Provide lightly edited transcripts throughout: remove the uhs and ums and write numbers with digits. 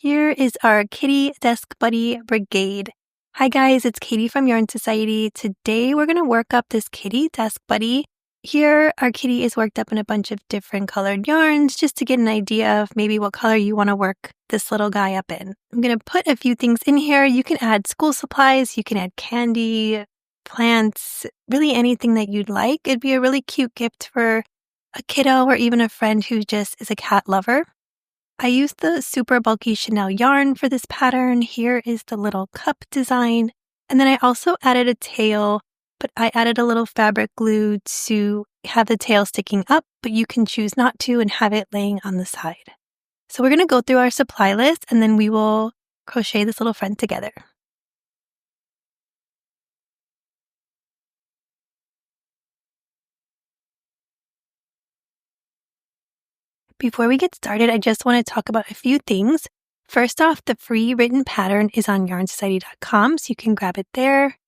Here is our Kitty Desk Buddy Brigade. Hi guys, it's Katie from Yarn Society. Today we're going to work up this Kitty Desk Buddy. Here our kitty is worked up in a bunch of different colored yarns just to get an idea of maybe what color you want to work this little guy up in. I'm going to put a few things in here. You can add school supplies, you can add candy, plants, really anything that you'd like. It'd be a really cute gift for a kiddo or even a friend who just is a cat lover. I used the super bulky Chanel yarn for this pattern. Here is the little cup design. And then I also added a tail, but I added a little fabric glue to have the tail sticking up, but you can choose not to and have it laying on the side. So we're going to go through our supply list and then we will crochet this little friend together. Before we get started, I just want to talk about a few things. First off, the free written pattern is on yarnsociety.com, so you can grab it there.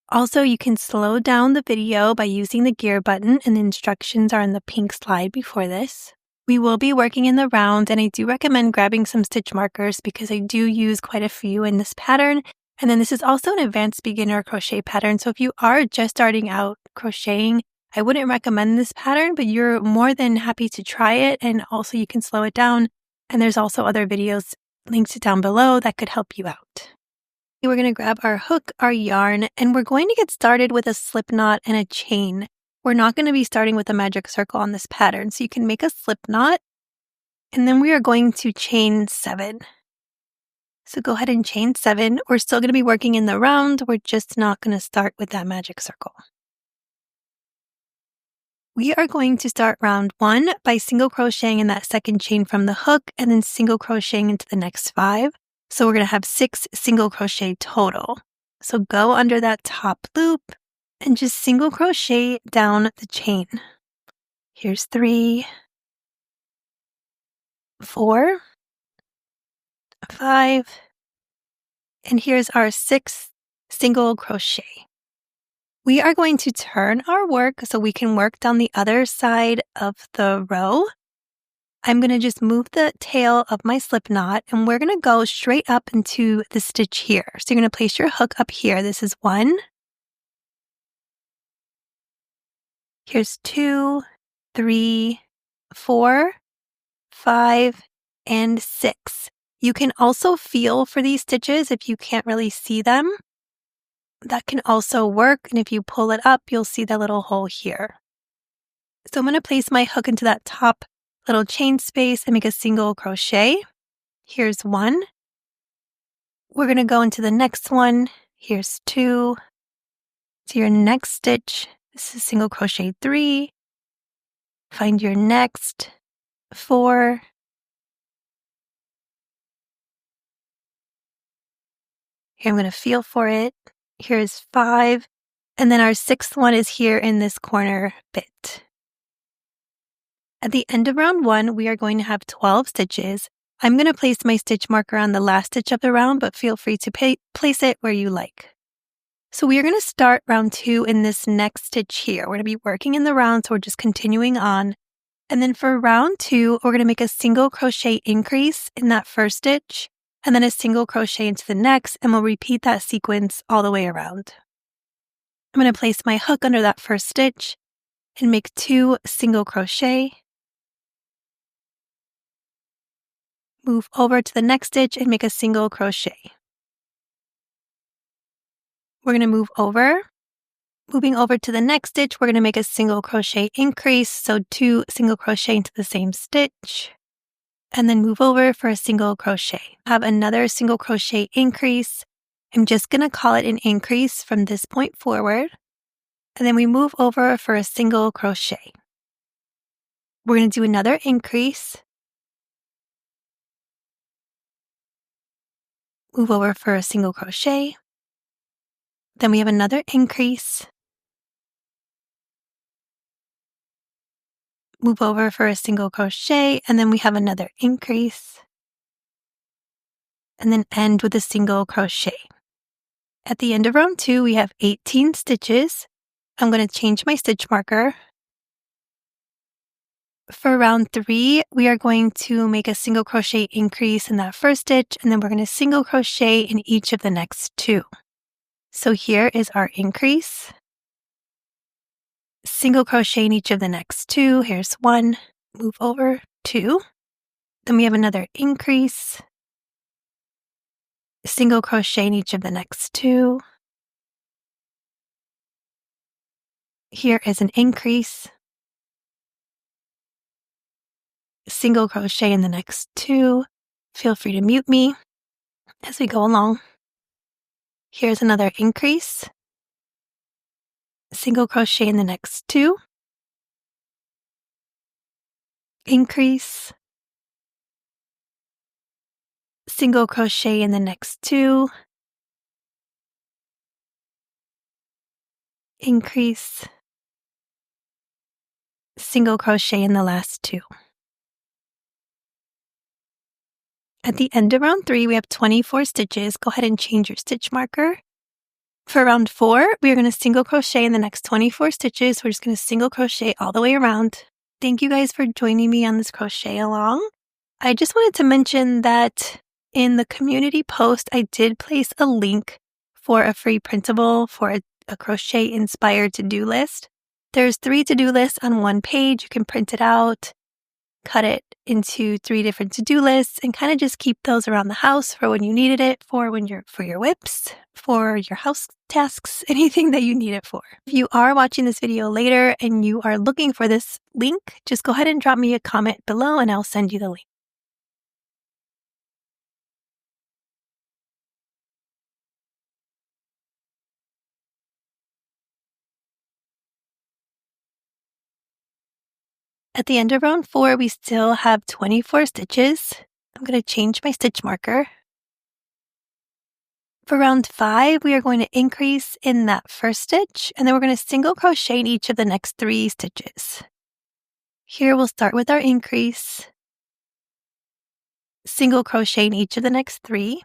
Also, you can slow down the video by using the gear button, and the instructions are on the pink slide before this. We will be working in the round, and I do recommend grabbing some stitch markers because I do use quite a few in this pattern. And then this is also an advanced beginner crochet pattern, so if you are just starting out crocheting, I wouldn't recommend this pattern, but you're more than happy to try it, and also you can slow it down. And there's also other videos linked down below that could help you out. We're going to grab our hook, our yarn, and we're going to get started with a slip knot and a chain. We're not going to be starting with a magic circle on this pattern, so you can make a slip knot, and then we are going to chain 7. So go ahead and chain 7. We're still going to be working in the round. We're just not going to start with that magic circle. We are going to start round 1 by single crocheting in that second chain from the hook and then single crocheting into the next 5. So we're going to have 6 single crochet total. So go under that top loop and just single crochet down the chain. Here's 3, 4, 5, and here's our 6th single crochet. We are going to turn our work so we can work down the other side of the row. I'm going to just move the tail of my slip knot and we're going to go straight up into the stitch here. So you're going to place your hook up here. This is 1. Here's 2, 3, 4, 5, and 6. You can also feel for these stitches if you can't really see them. That can also work, and if you pull it up, you'll see that little hole here. So I'm going to place my hook into that top little chain space and make a single crochet. Here's 1. We're going to go into the next one. Here's 2. To your next stitch, this is single crochet 3. Find your next 4. Here I'm going to feel for it. Here's 5, and then our 6th one is here in this corner bit. At the end of round 1, we are going to have 12 stitches. I'm going to place my stitch marker on the last stitch of the round, but feel free to place it where you like. So we are going to start round 2 in this next stitch here. We're going to be working in the round, so we're just continuing on. And then for round 2, we're going to make a single crochet increase in that first stitch, and then a single crochet into the next, and we'll repeat that sequence all the way around. I'm going to place my hook under that first stitch and make 2 single crochet. Move over to the next stitch and make a single crochet. We're going to move over. Moving over to the next stitch, we're going to make a single crochet increase, so 2 single crochet into the same stitch. And then move over for a single crochet. Have another single crochet increase. I'm just going to call it an increase from this point forward. And then we move over for a single crochet. We're going to do another increase. Move over for a single crochet. Then we have another increase. Move over for a single crochet, and then we have another increase. And then end with a single crochet. At the end of round 2, we have 18 stitches. I'm going to change my stitch marker. For round 3, we are going to make a single crochet increase in that first stitch, and then we're going to single crochet in each of the next 2. So here is our increase, single crochet in each of the next 2. Here's 1, move over, 2. Then we have another increase, single crochet in each of the next 2. Here is an increase, single crochet in the next 2. Feel free to mute me as we go along. Here's another increase, single crochet in the next 2. Increase, single crochet in the next 2. Increase, single crochet in the last 2. At the end of round 3, we have 24 stitches. Go ahead and change your stitch marker. For round 4, we are going to single crochet in the next 24 stitches. We're just going to single crochet all the way around. Thank you guys for joining me on this crochet along. I just wanted to mention that in the community post, I did place a link for a free printable for a crochet inspired to-do list. There's 3 to-do lists on one page. You can print it out, cut it into 3 different to-do lists, and kind of just keep those around the house for when you needed it, for your whips, for your house tasks, anything that you need it for. If you are watching this video later and you are looking for this link, just go ahead and drop me a comment below and I'll send you the link. At the end of round 4, we still have 24 stitches. I'm going to change my stitch marker. For round 5, we are going to increase in that first stitch, and then we're going to single crochet in each of the next 3 stitches. Here we'll start with our increase, single crochet in each of the next 3.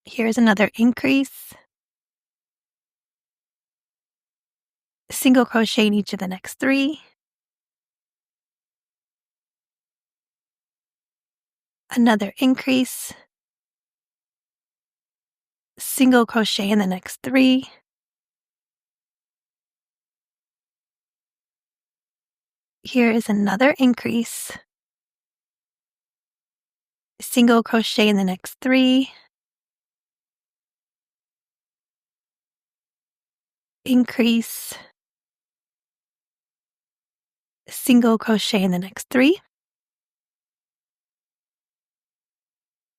Here's another increase, single crochet in each of the next 3. Another increase, single crochet in the next 3. Here is another increase, single crochet in the next 3. Increase, single crochet in the next 3.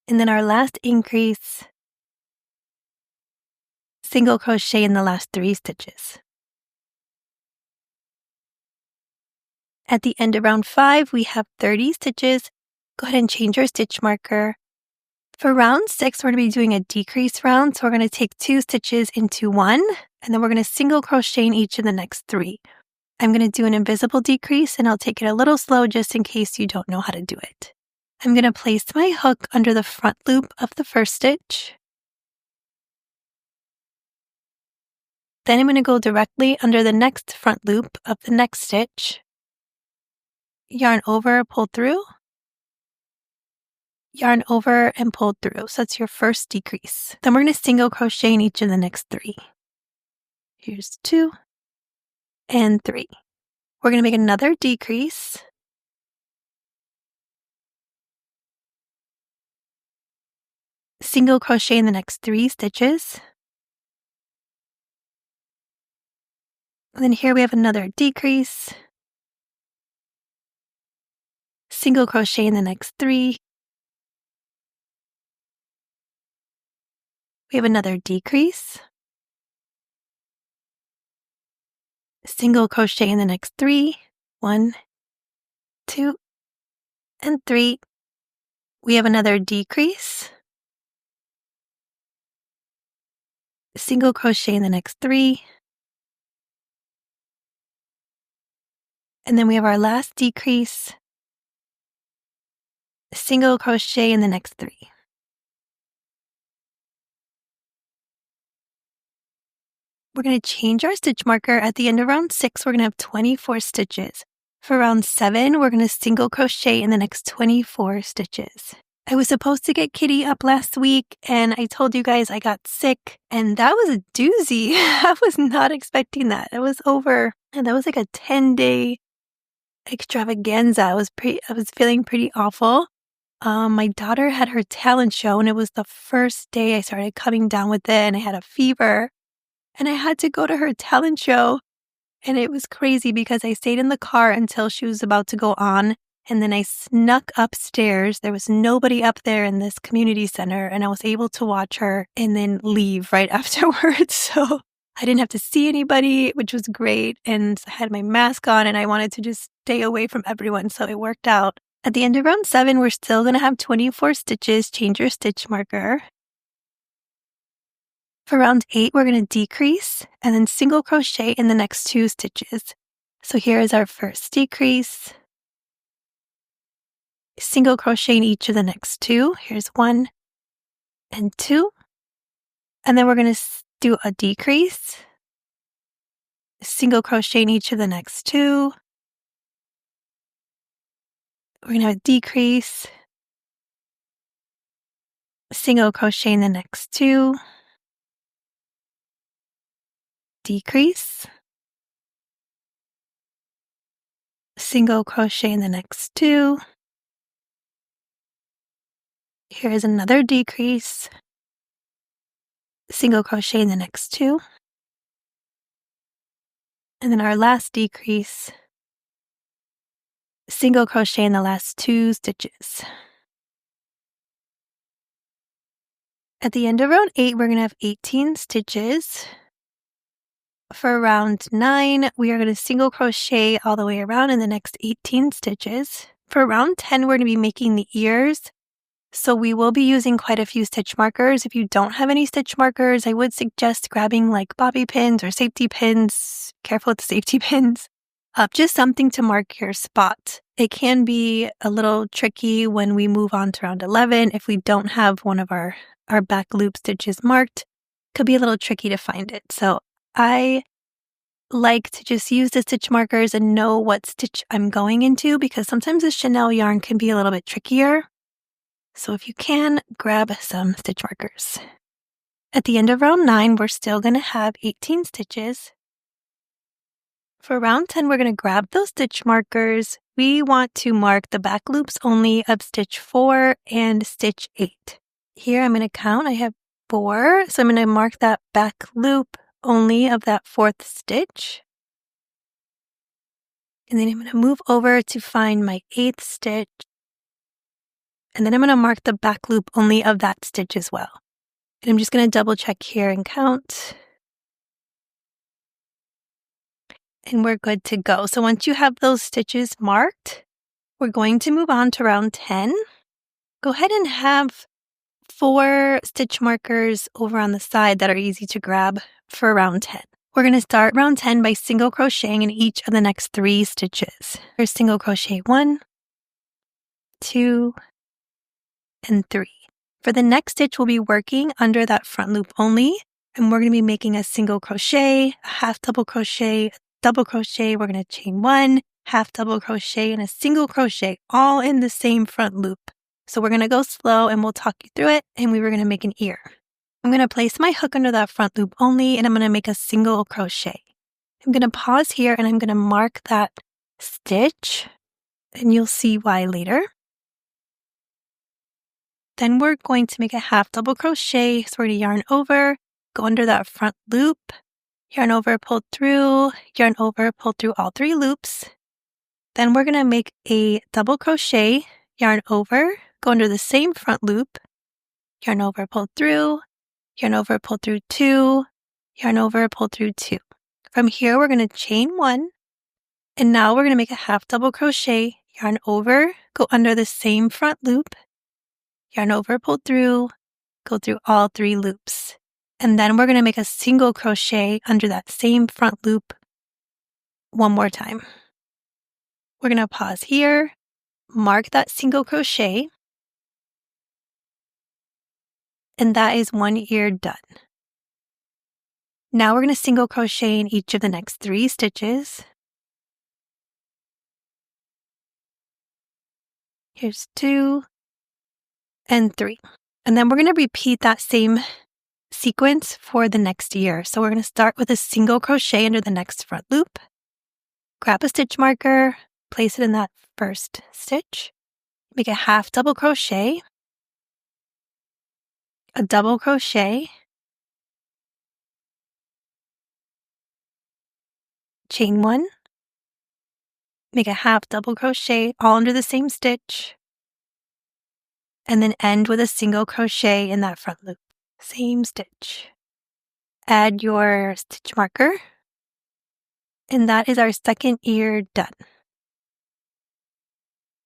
And then our last increase, single crochet in the last 3 stitches. At the end of round 5, we have 30 stitches. Go ahead and change your stitch marker. For round 6, we're going to be doing a decrease round. So we're going to take 2 stitches into 1, and then we're going to single crochet in each of the next 3. I'm going to do an invisible decrease, and I'll take it a little slow just in case you don't know how to do it. I'm going to place my hook under the front loop of the first stitch. Then I'm going to go directly under the next front loop of the next stitch. Yarn over, pull through. Yarn over and pull through. So that's your first decrease. Then we're going to single crochet in each of the next 3. Here's 2 and 3. We're going to make another decrease. Single crochet in the next 3 stitches. And then here we have another decrease. Single crochet in the next 3. We have another decrease. Single crochet in the next 3. 1, 2, and 3. We have another decrease. Single crochet in the next 3. And then we have our last decrease. Single crochet in the next 3. We're going to change our stitch marker. At the end of round 6, we're going to have 24 stitches. For round 7, we're going to single crochet in the next 24 stitches. I was supposed to get Kitty up last week, and I told you guys I got sick, and that was a doozy. I was not expecting that. It was over, and that was like a 10-day extravaganza. I was feeling pretty awful. My daughter had her talent show, and it was the first day I started coming down with it, and I had a fever, and I had to go to her talent show, and it was crazy because I stayed in the car until she was about to go on, and then I snuck upstairs. There was nobody up there in this community center, and I was able to watch her and then leave right afterwards. So I didn't have to see anybody, which was great, and I had my mask on, and I wanted to just stay away from everyone, so it worked out. At the end of round 7, we're still going to have 24 stitches. Change your stitch marker. For round 8, we're going to decrease and then single crochet in the next 2 stitches. So here is our first decrease. Single crochet in each of the next 2. Here's 1 and 2. And then we're going to do a decrease. Single crochet in each of the next 2. We're going to have a decrease, single crochet in the next 2, decrease, single crochet in the next 2. Here's another decrease, single crochet in the next 2. And then our last decrease, single crochet in the last 2 stitches. At the end of round 8, we're going to have 18 stitches. For round 9, we are going to single crochet all the way around in the next 18 stitches. For round 10, we're going to be making the ears. So we will be using quite a few stitch markers. If you don't have any stitch markers, I would suggest grabbing like bobby pins or safety pins. Careful with the safety pins. Just something to mark your spot. It can be a little tricky when we move on to round 11. If we don't have one of our back loop stitches marked, could be a little tricky to find it. So I like to just use the stitch markers and know what stitch I'm going into because sometimes the Chanel yarn can be a little bit trickier. So if you can, grab some stitch markers. At the end of round 9, we're still going to have 18 stitches. For round 10, we're going to grab those stitch markers. We want to mark the back loops only of stitch 4 and stitch 8. Here I'm going to count. I have 4, so I'm going to mark that back loop only of that 4th stitch. And then I'm going to move over to find my 8th stitch. And then I'm going to mark the back loop only of that stitch as well. And I'm just going to double check here and count. And we're good to go. So once you have those stitches marked, we're going to move on to round 10. Go ahead and have 4 stitch markers over on the side that are easy to grab for round 10. We're going to start round 10 by single crocheting in each of the next 3 stitches. Here's single crochet 1, 2, and 3. For the next stitch, we'll be working under that front loop only, and we're going to be making a single crochet, a half double crochet, double crochet. We're going to chain 1, half double crochet, and a single crochet all in the same front loop. So we're going to go slow and we'll talk you through it, and we were going to make an ear. I'm going to place my hook under that front loop only, and I'm going to make a single crochet. I'm going to pause here and I'm going to mark that stitch, and you'll see why later. Then we're going to make a half double crochet. So we're going to yarn over, go under that front loop, yarn over, pull through, yarn over, pull through all 3 loops. Then we're going to make a double crochet, yarn over, go under the same front loop, yarn over, pull through, yarn over, pull through 2, yarn over, pull through 2. From here, we're going to chain 1, and now we're going to make a half double crochet, yarn over, go under the same front loop, yarn over, pull through, go through all 3 loops. And then we're going to make a single crochet under that same front loop one more time. We're going to pause here, mark that single crochet, and that is 1 ear done. Now we're going to single crochet in each of the next 3 stitches. Here's 2 and 3. And then we're going to repeat that same sequence for the next ear. So we're going to start with a single crochet under the next front loop. Grab a stitch marker, place it in that first stitch. Make a half double crochet, a double crochet, chain 1, make a half double crochet all under the same stitch, and then end with a single crochet in that front loop. Same stitch. Add your stitch marker, and that is our second ear done.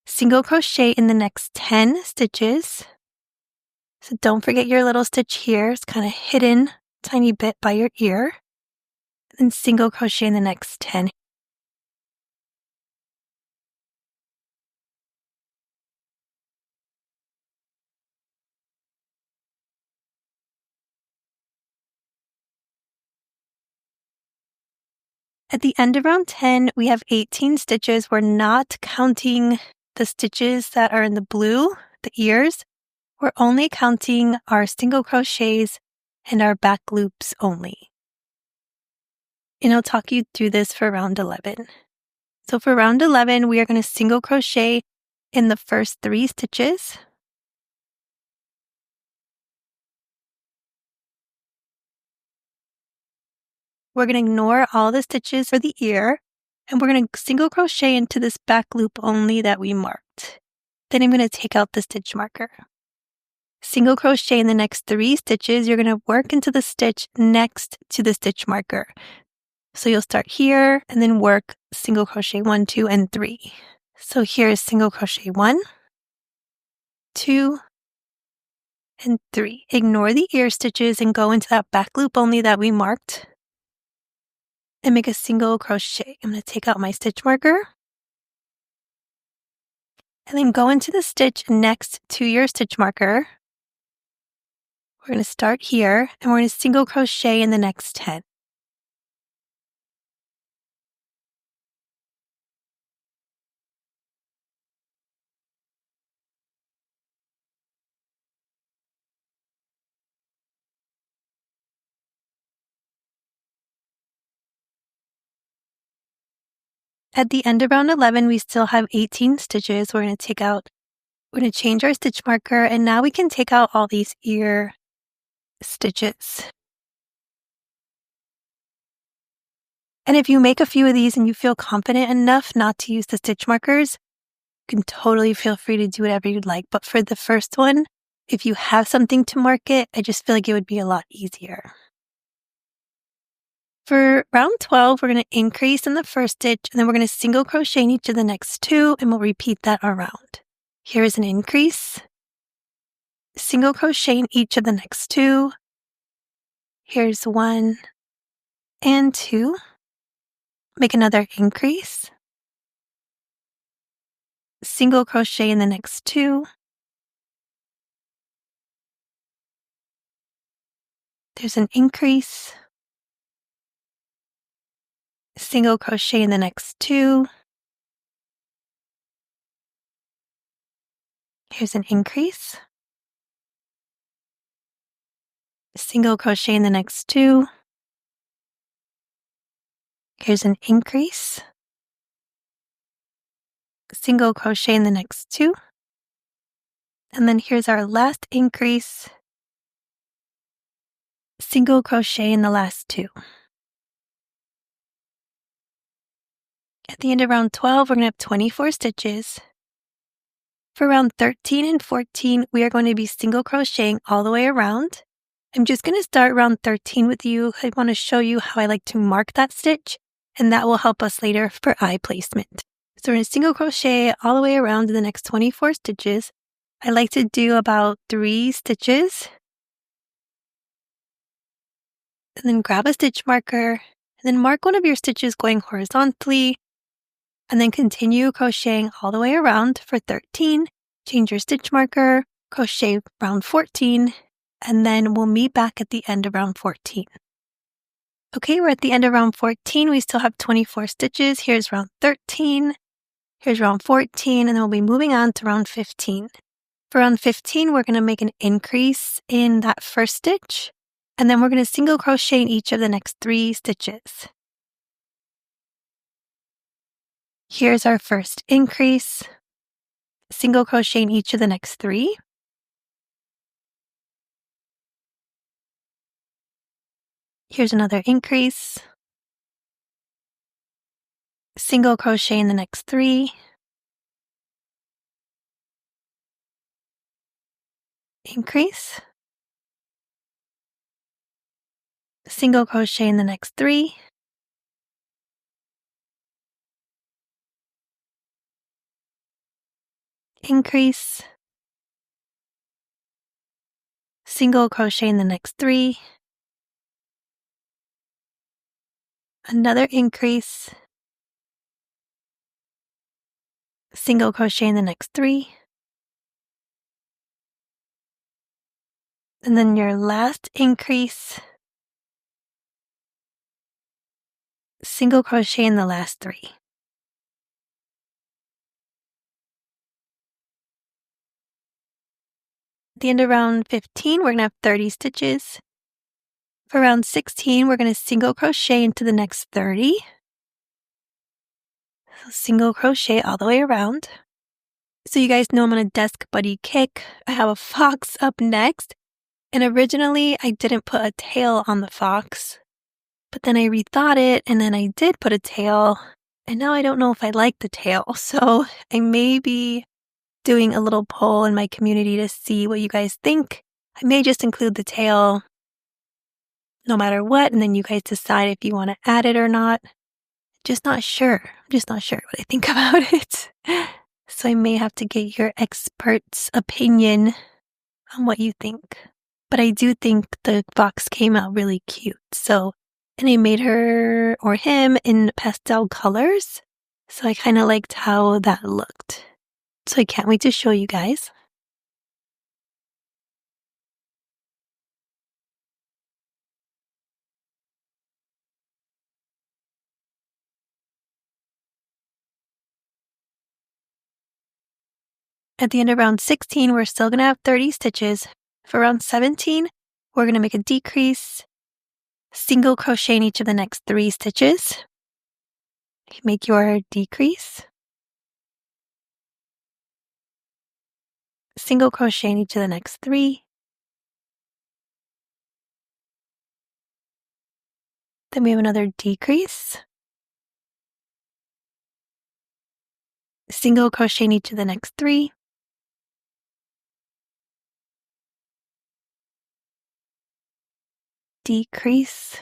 Single crochet in the next 10 stitches. So don't forget your little stitch here. It's kind of hidden a tiny bit by your ear. And single crochet in the next 10. At the end of round 10, we have 18 stitches. We're not counting the stitches that are in the blue, the ears. We're only counting our single crochets and our back loops only. And I'll talk you through this for round 11. So for round 11, we are going to single crochet in the first 3 stitches. We're going to ignore all the stitches for the ear, and we're going to single crochet into this back loop only that we marked. Then I'm going to take out the stitch marker. Single crochet in the next 3 stitches. You're going to work into the stitch next to the stitch marker. So you'll start here and then work single crochet 1, 2, and 3. So here's single crochet 1, 2, and 3. Ignore the ear stitches and go into that back loop only that we marked. And make a single crochet. I'm going to take out my stitch marker and then go into the stitch next to your stitch marker. We're going to start here and we're going to single crochet in the next 10. At the end of round 11, we still have 18 stitches. We're going to change our stitch marker, and now we can take out all these ear stitches. And if you make a few of these and you feel confident enough not to use the stitch markers, you can totally feel free to do whatever you'd like. But for the first one, if you have something to mark it, I just feel like it would be a lot easier. For round 12, we're going to increase in the first stitch, and then we're going to single crochet in each of the next 2, and we'll repeat that around. Here is an increase, single crochet in each of the next 2. Here's 1 and 2. Make another increase, single crochet in the next 2. There's an increase, single crochet in the next 2. Here's an increase, single crochet in the next 2. Here's an increase, single crochet in the next 2. And then here's our last increase, single crochet in the last 2. At the end of round 12, we're going to have 24 stitches. For round 13 and 14, we are going to be single crocheting all the way around. I'm just going to start round 13 with you. I want to show you how I like to mark that stitch, and that will help us later for eye placement. So we're going to single crochet all the way around in the next 24 stitches. I like to do about 3 stitches. And then grab a stitch marker, and then mark one of your stitches going horizontally, and then continue crocheting all the way around for 13. Change your stitch marker, crochet round 14, and then we'll meet back at the end of round 14. Okay, we're at the end of round 14. We still have 24 stitches. Here's round 13. Here's round 14, and then we'll be moving on to round 15. For round 15, we're going to make an increase in that first stitch, and then we're going to single crochet in each of the next 3 stitches. Here's our first increase. Single crochet in each of the next 3. Here's another increase. Single crochet in the next 3. Increase. Single crochet in the next 3. Increase. Single crochet in the next 3. Another increase. Single crochet in the next 3. And then your last increase. Single crochet in the last 3. At the end of round 15, we're going to have 30 stitches. For round 16, we're going to single crochet into the next 30. So single crochet all the way around. So you guys know I'm on a desk buddy kick. I have a fox up next. And originally, I didn't put a tail on the fox. But then I rethought it, and then I did put a tail. And now I don't know if I like the tail. So I may be doing a little poll in my community to see what you guys think. I may just include the tail no matter what, and then you guys decide if you want to add it or not. Just not sure. I'm just not sure what I think about it. So I may have to get your expert's opinion on what you think. But I do think the fox came out really cute. And I made her or him in pastel colors. So I kind of liked how that looked. So I can't wait to show you guys. At the end of round 16, we're still going to have 30 stitches. For round 17, we're going to make a decrease, single crochet in each of the next 3 stitches. Make your decrease, single crochet in each of the next 3. Then we have another decrease, single crochet in each of the next 3. Decrease,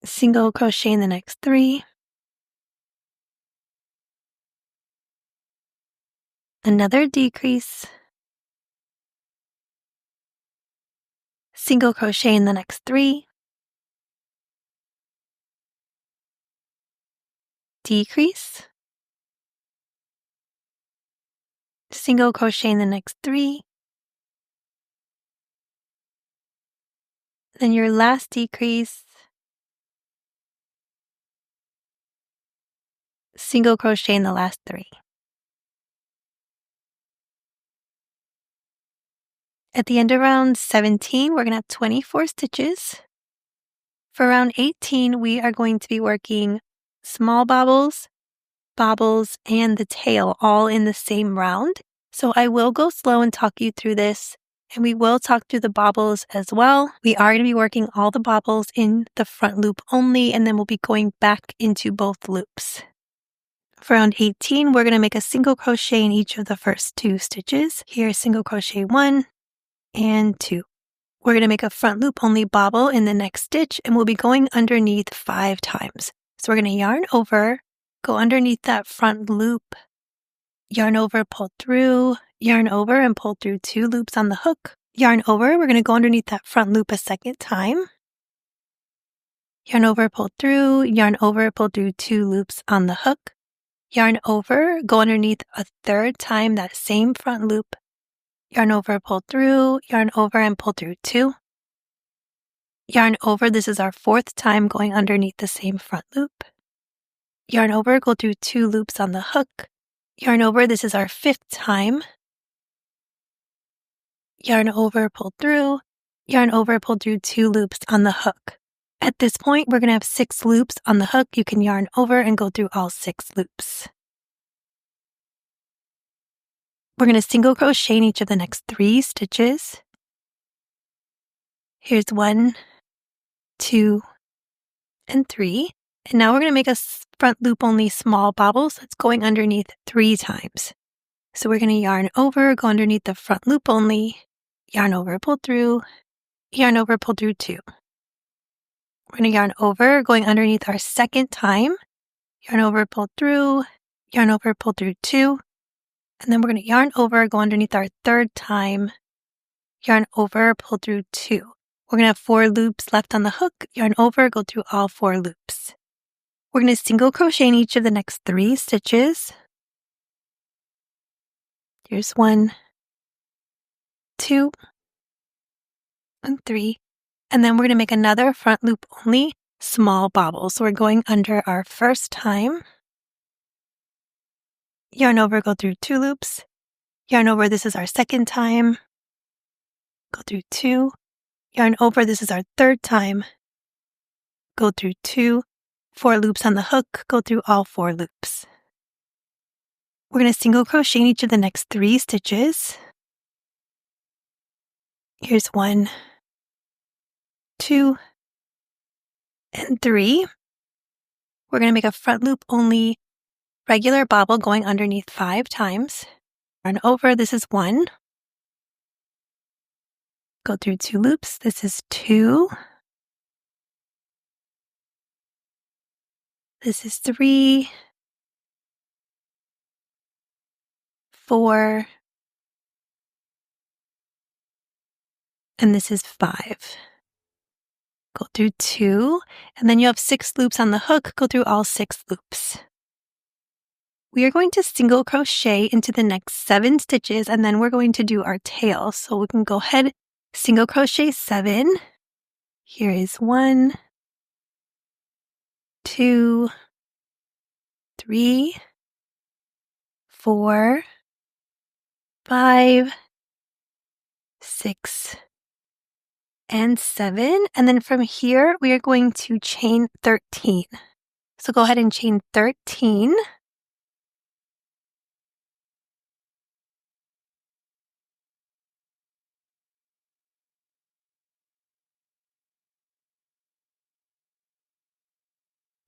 single crochet in the next 3. Another decrease, single crochet in the next 3. Decrease, single crochet in the next 3. Then your last decrease, single crochet in the last 3. At the end of round 17, we're going to have 24 stitches. For round 18, we are going to be working small bobbles, and the tail all in the same round. So I will go slow and talk you through this, and we will talk through the bobbles as well. We are going to be working all the bobbles in the front loop only, and then we'll be going back into both loops. For round 18, we're going to make a single crochet in each of the first 2 stitches. Here, single crochet 1 and 2. We're going to make a front loop only bobble in the next stitch, and we'll be going underneath 5 times. So we're going to yarn over, go underneath that front loop, yarn over, pull through, yarn over and pull through 2 loops on the hook. Yarn over, we're going to go underneath that front loop a second time. Yarn over, pull through, yarn over, pull through 2 loops on the hook. Yarn over, go underneath a 3rd time that same front loop. Yarn over, pull through, yarn over and pull through 2. Yarn over, this is our 4th time going underneath the same front loop. Yarn over, go through 2 loops on the hook. Yarn over, this is our 5th time. Yarn over, pull through. Yarn over, pull through 2 loops on the hook. At this point, we're going to have 6 loops on the hook. You can yarn over and go through all 6 loops. We're going to single crochet in each of the next 3 stitches. Here's 1, 2, and 3. And now we're going to make a front loop only small bobble, so it's going underneath 3 times. So we're going to yarn over, go underneath the front loop only, yarn over, pull through, yarn over, pull through 2. We're going to yarn over, going underneath our 2nd time, yarn over, pull through, yarn over, pull through 2. And then we're going to yarn over, go underneath our 3rd time, yarn over, pull through 2. We're going to have 4 loops left on the hook, yarn over, go through all 4 loops. We're going to single crochet in each of the next 3 stitches. Here's 1, 2, and 3. And then we're going to make another front loop only small bobble. So we're going under our 1st time. Yarn over, go through 2 loops. Yarn over, this is our 2nd time. Go through 2. Yarn over, this is our 3rd time. Go through 2. 4 loops on the hook, go through all 4 loops. We're going to single crochet in each of the next 3 stitches. Here's 1, 2, and 3. We're going to make a front loop only regular bobble going underneath 5 times. Yarn over, this is 1. Go through 2 loops, this is 2. This is 3, 4, and this is 5. Go through 2, and then you have 6 loops on the hook, go through all 6 loops. We are going to single crochet into the next 7 stitches, and then we're going to do our tail. So we can go ahead, single crochet 7. Here is 1, 2, 3, 4, 5, 6, and 7. And then from here, we are going to chain 13. So go ahead and chain 13.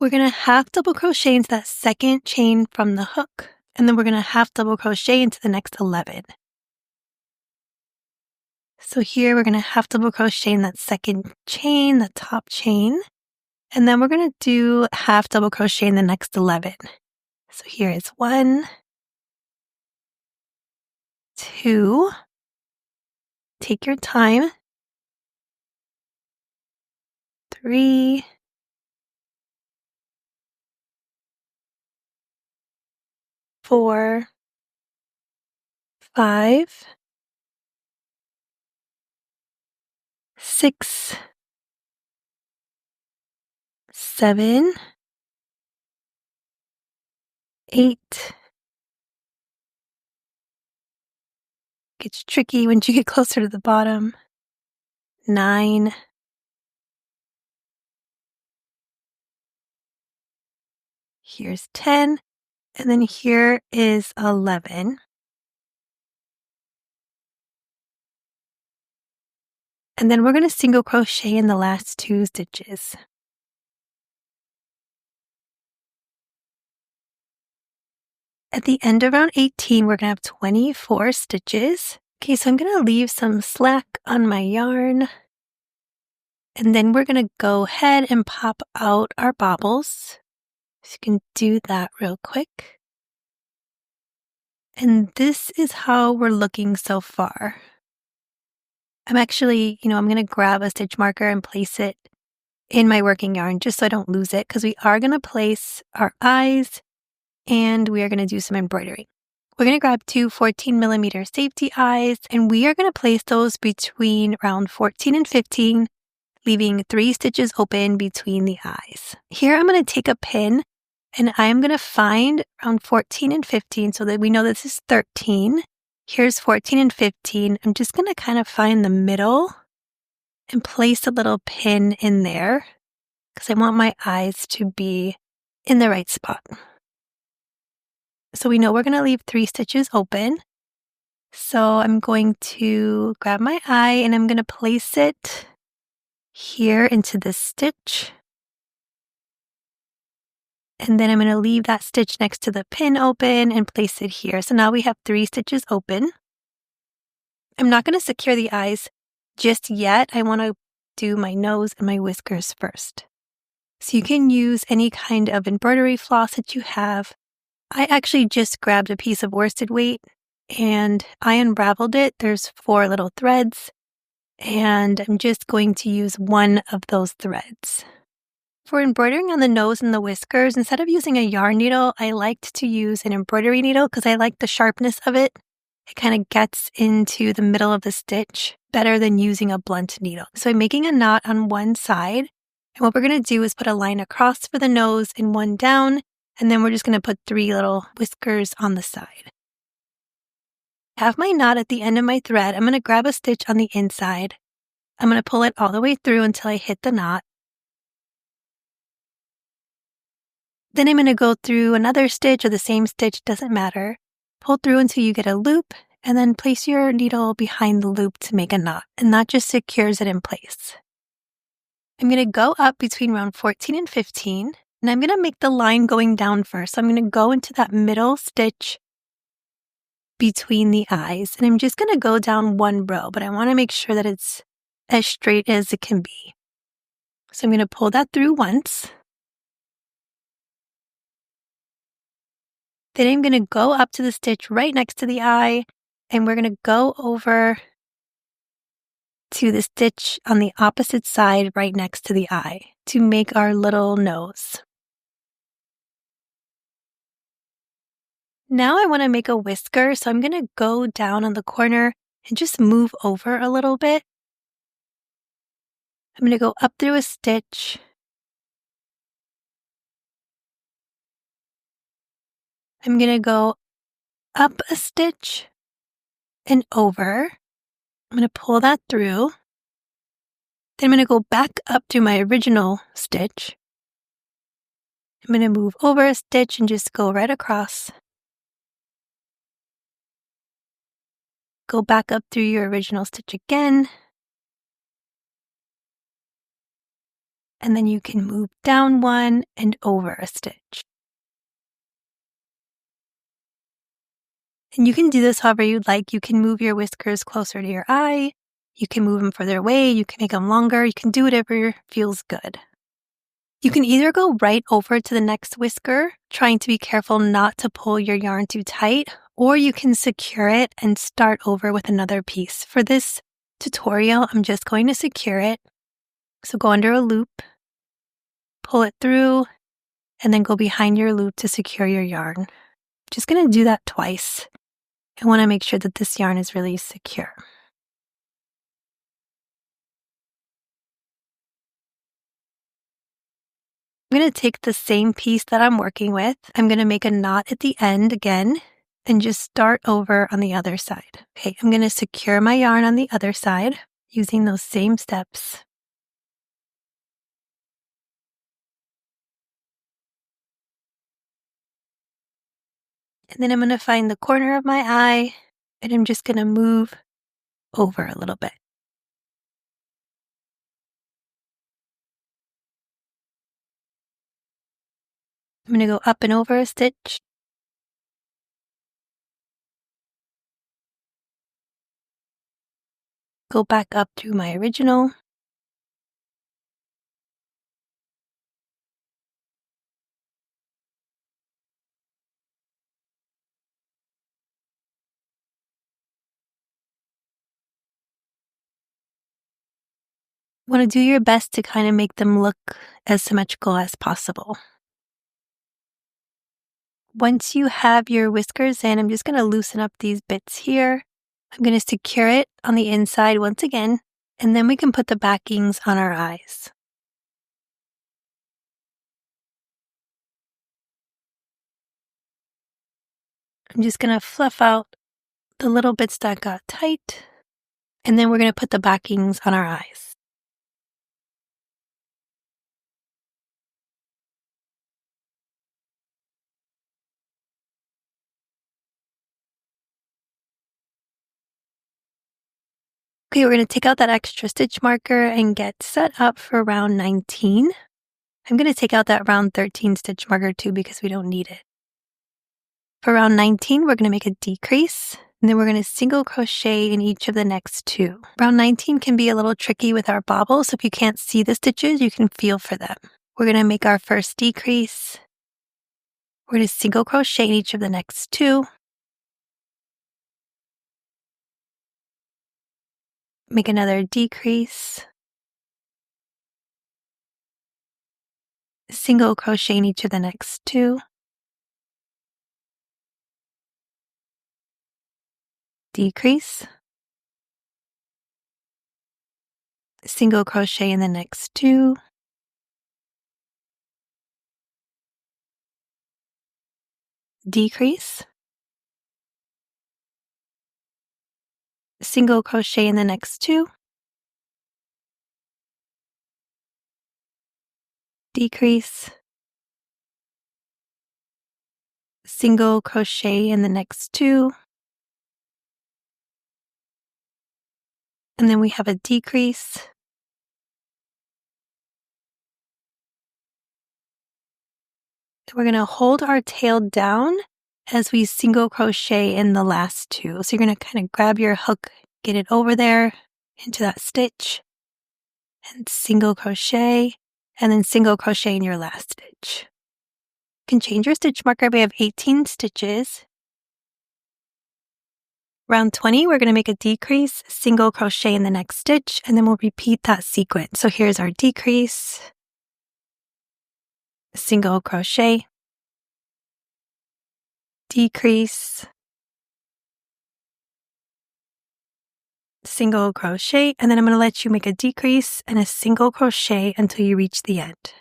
We're going to half double crochet into that 2nd chain from the hook, and then we're going to half double crochet into the next 11. So here we're going to half double crochet in that 2nd chain, the top chain, and then we're going to do half double crochet in the next 11. So here is 1, 2, take your time, 3, 4, 5, 6, 7, 8. Gets tricky once you get closer to the bottom. 9. Here's 10. And then here is 11. And then we're going to single crochet in the last 2 stitches. At the end of round 18, we're going to have 24 stitches. Okay, so I'm going to leave some slack on my yarn. And then we're going to go ahead and pop out our bobbles. So you can do that real quick. And this is how we're looking so far. I'm actually, I'm going to grab a stitch marker and place it in my working yarn just so I don't lose it, because we are going to place our eyes and we are going to do some embroidery. We're going to grab 2 14mm safety eyes, and we are going to place those between round 14 and 15, leaving 3 stitches open between the eyes. Here I'm going to take a pin and I'm going to find around 14 and 15 so that we know this is 13. Here's 14 and 15. I'm just going to kind of find the middle and place a little pin in there because I want my eyes to be in the right spot. So we know we're going to leave 3 stitches open. So I'm going to grab my eye and I'm going to place it here into this stitch. And then I'm going to leave that stitch next to the pin open and place it here. So now we have 3 stitches open. I'm not going to secure the eyes just yet. I want to do my nose and my whiskers first. So you can use any kind of embroidery floss that you have. I actually just grabbed a piece of worsted weight and I unraveled it. There's 4 little threads and I'm just going to use one of those threads. For embroidering on the nose and the whiskers, instead of using a yarn needle, I liked to use an embroidery needle because I like the sharpness of it. It kind of gets into the middle of the stitch better than using a blunt needle. So I'm making a knot on one side. And what we're going to do is put a line across for the nose and one down. And then we're just going to put 3 little whiskers on the side. I have my knot at the end of my thread. I'm going to grab a stitch on the inside. I'm going to pull it all the way through until I hit the knot. Then I'm going to go through another stitch or the same stitch, doesn't matter. Pull through until you get a loop and then place your needle behind the loop to make a knot. And that just secures it in place. I'm going to go up between round 14 and 15 and I'm going to make the line going down first. So I'm going to go into that middle stitch between the eyes and I'm just going to go down 1 row, but I want to make sure that it's as straight as it can be. So I'm going to pull that through once. Then I'm going to go up to the stitch right next to the eye and we're going to go over to the stitch on the opposite side right next to the eye to make our little nose. Now I want to make a whisker, so I'm going to go down on the corner and just move over a little bit. I'm going to go up through a stitch. I'm going to go up a stitch and over. I'm going to pull that through. Then I'm going to go back up to my original stitch. I'm going to move over a stitch and just go right across. Go back up through your original stitch again. And then you can move down one and over a stitch. And you can do this however you'd like. You can move your whiskers closer to your eye. You can move them further away. You can make them longer. You can do whatever feels good. You can either go right over to the next whisker, trying to be careful not to pull your yarn too tight, or you can secure it and start over with another piece. For this tutorial, I'm just going to secure it. So go under a loop, pull it through, and then go behind your loop to secure your yarn. Just going to do that twice. I want to make sure that this yarn is really secure. I'm going to take the same piece that I'm working with. I'm going to make a knot at the end again and just start over on the other side. Okay, I'm going to secure my yarn on the other side using those same steps. And then I'm going to find the corner of my eye and I'm just going to move over a little bit. I'm going to go up and over a stitch. Go back up through my original. Want to do your best to kind of make them look as symmetrical as possible. Once you have your whiskers in, I'm just going to loosen up these bits here. I'm going to secure it on the inside once again. And then we can put the backings on our eyes. I'm just going to fluff out the little bits that got tight, and then we're going to put the backings on our eyes. Okay, we're going to take out that extra stitch marker and get set up for round 19. I'm going to take out that round 13 stitch marker too because we don't need it. For round 19, we're going to make a decrease, and then we're going to single crochet in each of the next two. Round 19 can be a little tricky with our bobble, so if you can't see the stitches, you can feel for them. We're going to make our first decrease. We're going to single crochet in each of the next two. Make another decrease. Single crochet in each of the next two. Decrease. Single crochet in the next two. Decrease. Single crochet in the next two. Decrease. Single crochet in the next two. And then we have a decrease. We're going to hold our tail down as we single crochet in the last two. So you're going to kind of grab your hook, get it over there into that stitch, and single crochet, and then single crochet in your last stitch. You can change your stitch marker. We have 18 stitches. Round 20, we're going to make a decrease, single crochet in the next stitch, and then we'll repeat that sequence. So here's our decrease, single crochet, decrease, single crochet, and then I'm going to let you make a decrease and a single crochet until you reach the end.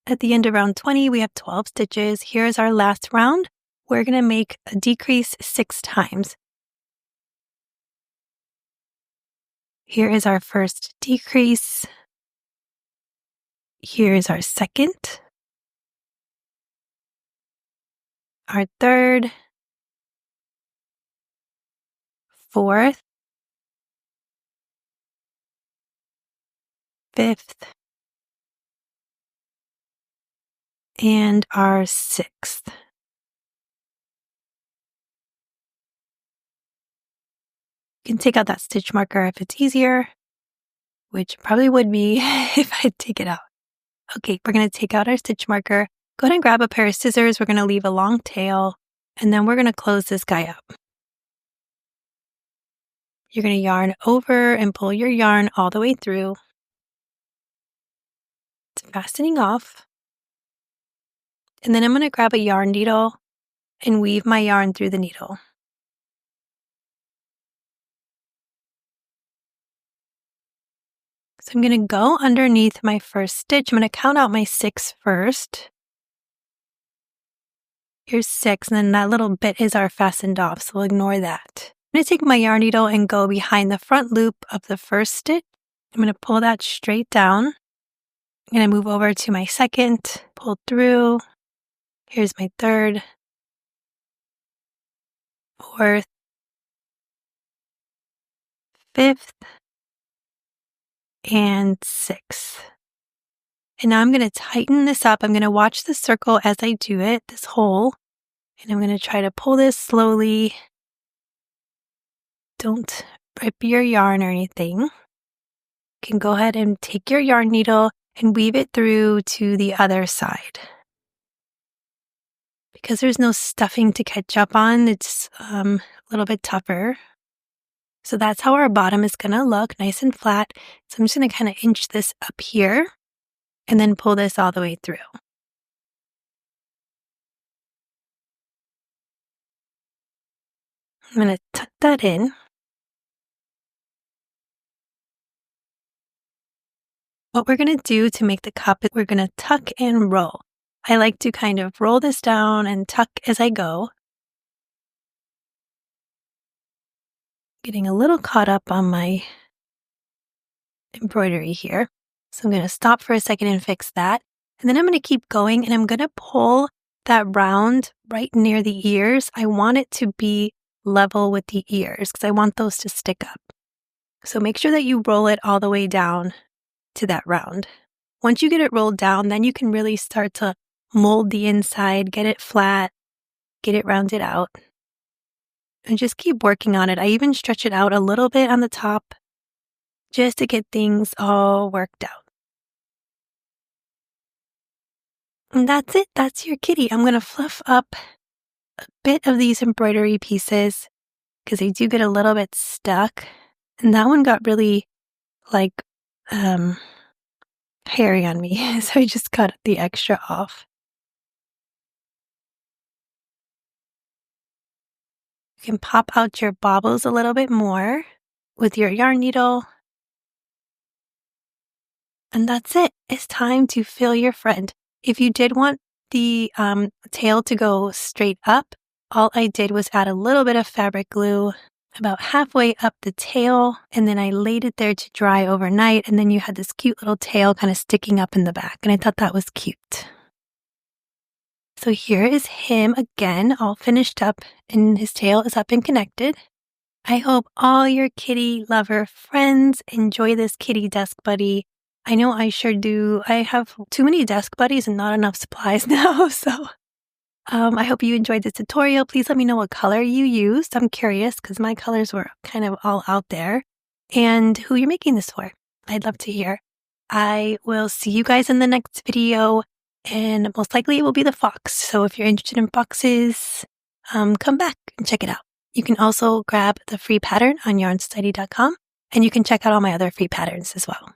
At the end of round 20, we have 12 stitches. Here's our last round. We're going to make a decrease 6 times. Here is our first decrease. Here is our second, our third, fourth, fifth, and our sixth. You can take out that stitch marker if it's easier, which probably would be if I take it out. Okay, we're going to take out our stitch marker. Go ahead and grab a pair of scissors. We're going to leave a long tail, and then we're going to close this guy up. You're going to yarn over and pull your yarn all the way through. It's fastening off. And then I'm going to grab a yarn needle and weave my yarn through the needle. So I'm going to go underneath my first stitch. I'm going to count out my 6 first. Here's 6, and then that little bit is our fastened off, so we'll ignore that. I'm going to take my yarn needle and go behind the front loop of the first stitch. I'm going to pull that straight down. I'm going to move over to my second, pull through. Here's my third, fourth, fifth, and sixth. And now I'm going to tighten this up. I'm going to watch the circle as I do it, this hole. And I'm going to try to pull this slowly. Don't rip your yarn or anything. You can go ahead and take your yarn needle and weave it through to the other side. Because there's no stuffing to catch up on, it's a little bit tougher. So that's how our bottom is going to look, nice and flat. So I'm just going to kind of inch this up here and then pull this all the way through. I'm going to tuck that in. What we're going to do to make the cup is we're going to tuck and roll. I like to kind of roll this down and tuck as I go. Getting a little caught up on my embroidery here. So I'm going to stop for a second and fix that. And then I'm going to keep going and I'm going to pull that round right near the ears. I want it to be level with the ears because I want those to stick up. So make sure that you roll it all the way down to that round. Once you get it rolled down, then you can really start to mold the inside, get it flat, get it rounded out. And just keep working on it. I even stretch it out a little bit on the top just to get things all worked out. And that's it. That's your kitty. I'm going to fluff up a bit of these embroidery pieces because they do get a little bit stuck. And that one got really like hairy on me. So I just cut the extra off. You can pop out your bobbles a little bit more with your yarn needle. And that's it. It's time to fill your friend. If you did want the tail to go straight up, all I did was add a little bit of fabric glue about halfway up the tail, and then I laid it there to dry overnight, and then you had this cute little tail kind of sticking up in the back, and I thought that was cute. So here is him again, all finished up, and his tail is up and connected. I hope all your kitty lover friends enjoy this kitty desk buddy. I know I sure do. I have too many desk buddies and not enough supplies now, so I hope you enjoyed this tutorial. Please let me know what color you used. I'm curious because my colors were kind of all out there, and who you're making this for. I'd love to hear. I will see you guys in the next video, and most likely it will be the fox. So if you're interested in foxes, come back and check it out. You can also grab the free pattern on yarnsociety.com, and you can check out all my other free patterns as well.